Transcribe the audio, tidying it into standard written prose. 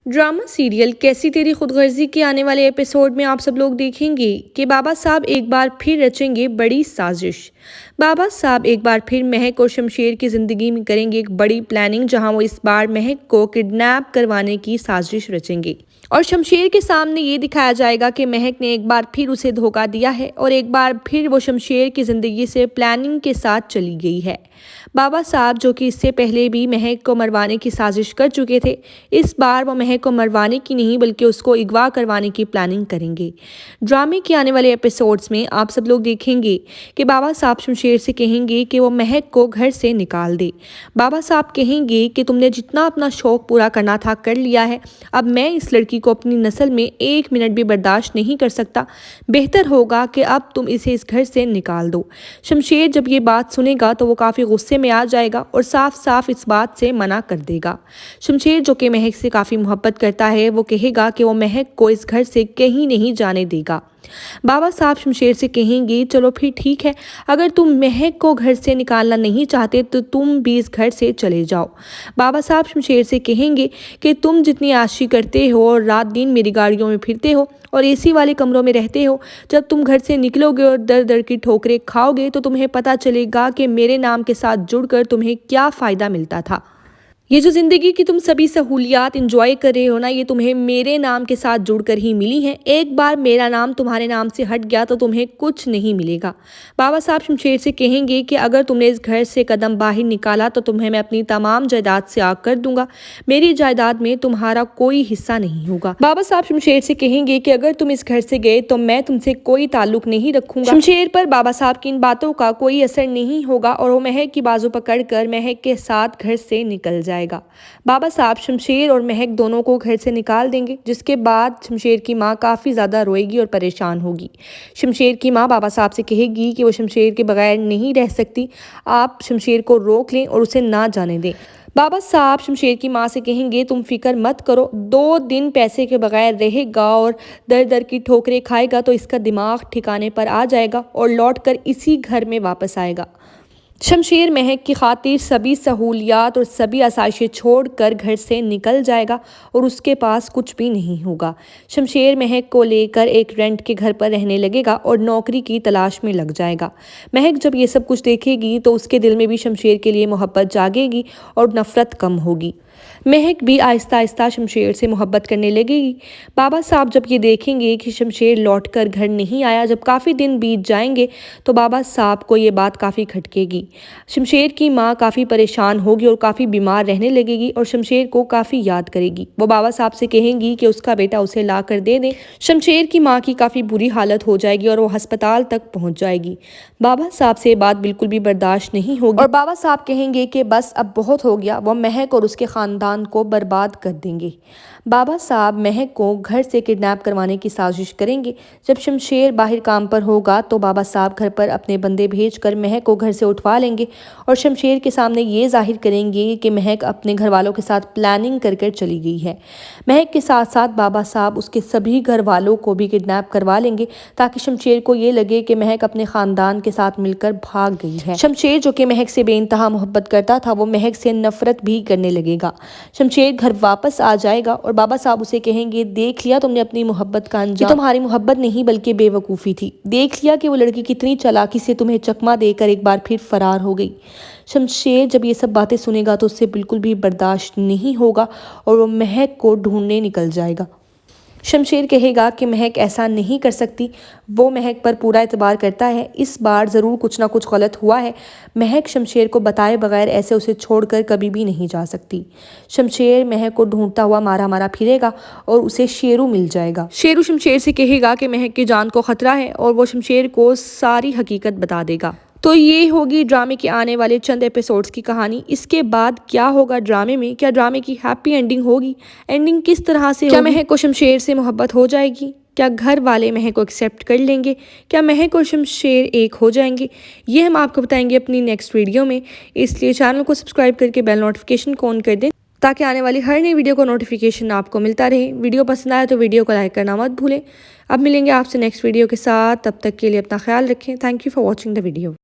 Drama serial कैसी तेरी खुदगर्जी के आने वाले एपिसोड में आप सब लोग देखेंगे कि बाबा साहब एक बार फिर रचेंगे बड़ी साजिश। बाबा साहब एक बार फिर महक और शमशेर की ज़िंदगी में करेंगे एक बड़ी प्लानिंग, जहां वो इस बार महक को किडनैप करवाने की साजिश रचेंगे और शमशेर के सामने ये दिखाया जाएगा कि महक ने एक बार फिर उसे धोखा दिया है और एक बार फिर वो शमशेर की ज़िंदगी से प्लानिंग के साथ चली गई है। बाबा साहब, जो कि इससे पहले भी महक को मरवाने की साजिश कर चुके थे, इस बार वो महक को मरवाने की नहीं बल्कि उसको अगवा करवाने की प्लानिंग करेंगे। ड्रामे के आने वाले एपिसोड्स में आप सब लोग देखेंगे कि बाबा साहब शमशेर से कहेंगे कि वो महक को घर से निकाल दे। बाबा साहब कहेंगे कि तुमने जितना अपना शौक पूरा करना था कर लिया है, अब मैं इस लड़की को अपनी नस्ल में एक मिनट भी बर्दाश्त नहीं कर सकता। बेहतर होगा कि अब तुम इसे इस घर से निकाल दो। शमशेर जब ये बात सुनेगा तो वो काफ़ी गुस्से में आ जाएगा और साफ साफ इस बात से मना कर देगा। शमशेर, जो कि महक से काफ़ी मोहब्बत करता है, वो कहेगा कि वो महक को इस घर से कहीं नहीं जाने देगा। बाबा साहब शमशेर से कहेंगे, चलो फिर ठीक है, अगर तुम महक को घर से निकालना नहीं चाहते तो तुम भी इस घर से चले जाओ। बाबा साहब शमशेर से कहेंगे कि तुम जितनी आशी करते हो और रात दिन मेरी गाड़ियों में फिरते हो और एसी वाले कमरों में रहते हो, जब तुम घर से निकलोगे और दर दर की ठोकरें खाओगे तो तुम्हें पता चलेगा कि मेरे नाम के साथ जुड़कर तुम्हें क्या फ़ायदा मिलता था। ये जो ज़िंदगी की तुम सभी सहूलियात इंजॉय कर रहे हो ना, ये तुम्हें मेरे नाम के साथ जुड़कर ही मिली हैं। एक बार मेरा नाम तुम्हारे नाम से हट गया तो तुम्हें कुछ नहीं मिलेगा। बाबा साहब शमशेर से कहेंगे कि अगर तुमने इस घर से कदम बाहर निकाला तो तुम्हें मैं अपनी तमाम जायदाद से आग कर दूंगा। मेरी जायदाद में तुम्हारा कोई हिस्सा नहीं होगा। बाबा साहब शमशेर से कहेंगे कि अगर तुम इस घर से गए तो मैं तुमसे कोई ताल्लुक नहीं रखूंगा। शमशेर पर बाबा साहब की इन बातों का कोई असर नहीं होगा और वो महक की बाजू पकड़कर महक के साथ घर से निकल जाए। बाबा साहब शमशेर और महक दोनों को घर से निकाल देंगे, जिसके बाद शमशेर की माँ काफ़ी ज़्यादा रोएगी और परेशान होगी। शमशेर की माँ बाबा साहब से कहेगी कि वो शमशेर के बगैर नहीं रह सकती, आप शमशेर को रोक लें और उसे ना जाने दें। बाबा साहब शमशेर की माँ से कहेंगे, तुम फिक्र मत करो, 2 दिन पैसे के बगैर रहेगा और दर दर की ठोकरें खाएगा तो इसका दिमाग ठिकाने पर आ जाएगा और लौट कर इसी घर में वापस आएगा। शमशेर महक की खातिर सभी सहूलियात और सभी आसाइशें छोड़कर घर से निकल जाएगा और उसके पास कुछ भी नहीं होगा। शमशेर महक को लेकर एक रेंट के घर पर रहने लगेगा और नौकरी की तलाश में लग जाएगा। महक जब ये सब कुछ देखेगी तो उसके दिल में भी शमशेर के लिए मोहब्बत जागेगी और नफरत कम होगी। महक भी आहिस्ता आहिस्ता शमशेर से मोहब्बत करने लगेगी। बाबा साहब जब ये देखेंगे कि शमशेर लौटकर घर नहीं आया, जब काफ़ी दिन बीत जाएंगे तो बाबा साहब को ये बात काफ़ी खटकेगी। शमशेर की माँ काफ़ी परेशान होगी और काफ़ी बीमार रहने लगेगी और शमशेर को काफ़ी याद करेगी। वो बाबा साहब से कहेंगी कि उसका बेटा उसे ला कर दे दें। शमशेर की माँ की काफ़ी बुरी हालत हो जाएगी और वो अस्पताल तक पहुँच जाएगी। बाबा साहब से बात बिल्कुल भी बर्दाश्त नहीं होगी और बाबा साहब कहेंगे कि बस अब बहुत हो गया, वो महक और उसके खानदान को बर्बाद कर देंगे। बाबा साहब महक को घर से किडनैप करवाने की साजिश करेंगे। जब शमशेर बाहर काम पर होगा तो बाबा साहब घर पर अपने बंदे भेजकर महक को घर से उठवा लेंगे और शमशेर के सामने ये जाहिर करेंगे कि महक अपने घर वालों के साथ प्लानिंग कर कर चली गई है। महक के साथ साथ बाबा साहब उसके सभी घर वालों को भी किडनैप करवा लेंगे ताकि शमशेर को ये लगे कि महक अपने खानदान के साथ मिलकर भाग गई है। शमशेर, जो कि महक से बेइंतहा मोहब्बत करता था, वो महक से नफरत भी करने लगेगा। शमशेर घर वापस आ जाएगा और बाबा साहब उसे कहेंगे, देख लिया तुमने अपनी मोहब्बत का अंजाम, तुम्हारी मोहब्बत नहीं बल्कि बेवकूफ़ी थी। देख लिया कि वो लड़की कितनी चालाकी से तुम्हें चकमा देकर एक बार फिर फरार हो गई। शमशेर जब ये सब बातें सुनेगा तो उससे बिल्कुल भी बर्दाश्त नहीं होगा और वो महक को ढूंढने निकल जाएगा। शमशेर कहेगा कि महक ऐसा नहीं कर सकती, वो महक पर पूरा एतबार करता है, इस बार ज़रूर कुछ ना कुछ गलत हुआ है। महक शमशेर को बताए बगैर ऐसे उसे छोड़कर कभी भी नहीं जा सकती। शमशेर महक को ढूंढता हुआ मारा मारा फिरेगा और उसे शेरू मिल जाएगा। शेरू शमशेर से कहेगा कि महक की जान को खतरा है और वो शमशेर को सारी हकीकत बता देगा। तो ये होगी ड्रामे के आने वाले चंद एपिसोड्स की कहानी। इसके बाद क्या होगा ड्रामे में? क्या ड्रामे की हैप्पी एंडिंग होगी? एंडिंग किस तरह से होगी? क्या महक को शमशेर से मोहब्बत हो जाएगी? क्या घर वाले महक को एक्सेप्ट कर लेंगे? क्या महक और शमशेर एक हो जाएंगे? ये हम आपको बताएंगे अपनी नेक्स्ट वीडियो में। इसलिए चैनल को सब्सक्राइब करके बेल नोटिफिकेशन को ऑन कर दें ताकि आने वाली हर नई वीडियो को नोटिफिकेशन आपको मिलता रहे। वीडियो पसंद आए तो वीडियो को लाइक करना मत भूलें। अब मिलेंगे आपसे नेक्स्ट वीडियो के साथ, तब तक के लिए अपना ख्याल रखें। Thank you for watching the video.